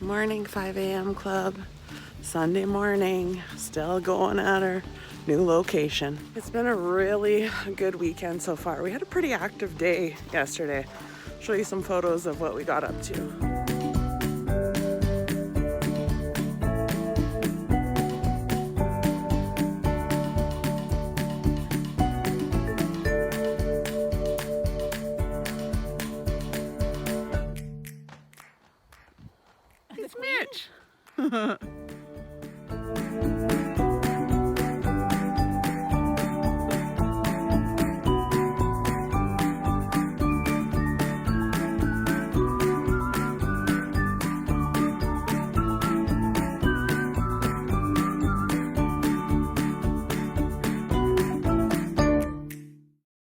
Morning 5 a.m. club. Sunday morning, still going at our new location. It's been a really good weekend so far. We had a pretty active day yesterday. I'll show you some photos of what we got up to. It's Mitch.